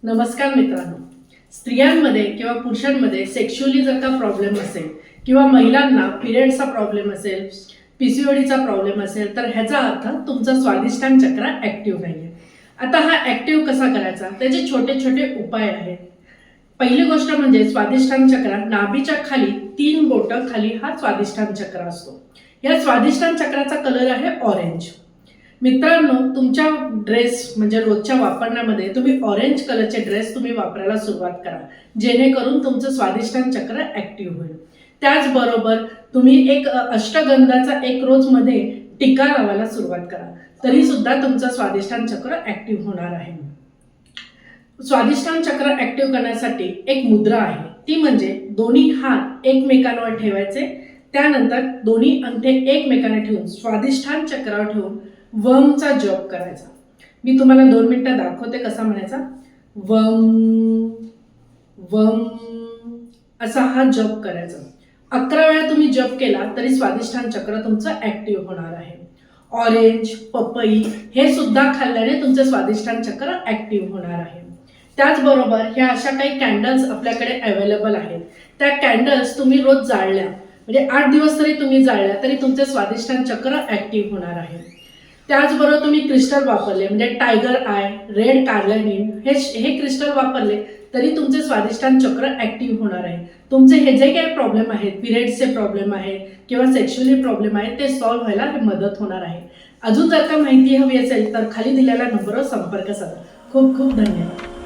नमस्कार मित्रांनो, स्त्रियांमध्ये किंवा पुरुषांमध्ये सेक्शुअली जर का प्रॉब्लेम असेल किंवा महिलांना पिरियडचा प्रॉब्लेम असेल, पीसीओडीचा प्रॉब्लेम असेल, तर ह्याचा अर्थ तुमचा स्वादिष्टान चक्र ॲक्टिव्ह नाही आहे. आता हा ॲक्टिव्ह कसा करायचा, त्याचे छोटे छोटे उपाय आहेत. पहिली गोष्ट म्हणजे स्वादिष्टान चक्र, नाभीच्या खाली 3 बोटं खाली हा स्वादिष्टान चक्र असतो. या स्वादिष्टान चक्राचा कलर आहे ऑरेंज. मित्रांनो, तुमच्या ड्रेस म्हणजे रोजच्या वापरण्यामध्ये तुम्ही ऑरेंज कलरचे ड्रेस तुम्ही वापरायला सुरुवात करा, जेणेकरून तुमचं स्वादिष्टान चक्र ॲक्टिव्ह होईल. त्याचबरोबर तुम्ही एक अष्टगंधाचा एक रोजमध्ये टिका लावायला सुरुवात करा, तरी सुद्धा तुमचं स्वादिष्टान चक्र ॲक्टिव्ह होणार आहे. स्वादिष्टान चक्र ॲक्टिव्ह करण्यासाठी एक मुद्रा आहे, ती म्हणजे दोन्ही हात एकमेकांवर ठेवायचे. त्यानंतर दोन्ही अंगठे एकमेकांना ठेवून स्वादिष्टान चक्रावर ठेवून वमचा जप करायचा. मी तुम्हाला 2 मिनिटं दाखवते कसा म्हणायचा. वम वम असा हा जप करायचा. 11 वेळा तुम्ही जप केला तरी स्वादिष्टान चक्र तुमचं ॲक्टिव्ह होणार आहे. ऑरेंज, पपई हे सुद्धा खाल्ल्याने तुमचं स्वादिष्टान चक्र ॲक्टिव्ह होणार आहे. त्याचबरोबर ह्या अशा काही कॅन्डल्स आपल्याकडे अवेलेबल आहेत. त्या कॅन्डल्स तुम्ही रोज जाळल्या म्हणजे 8 दिवस तरी तुम्ही जाळल्या तरी तुमचे स्वादिष्टान चक्र ॲक्टिव्ह होणार आहे. त्याचबरोबर तुम्ही क्रिस्टल वापरले म्हणजे टायगर आय, रेड कार्लेनिन हे क्रिस्टल वापरले तरी तुमचे स्वादिष्टान चक्र ॲक्टिव्ह होणार आहे. तुमचे हे जे काही प्रॉब्लेम आहेत, पिरियड्सचे प्रॉब्लेम आहेत किंवा सेक्शुअली प्रॉब्लेम आहेत, ते सॉल्व्ह व्हायला मदत होणार आहे. अजून जर का माहिती हवी असेल तर खाली दिलेल्या नंबरवर संपर्क साधा. खूप खूप धन्यवाद.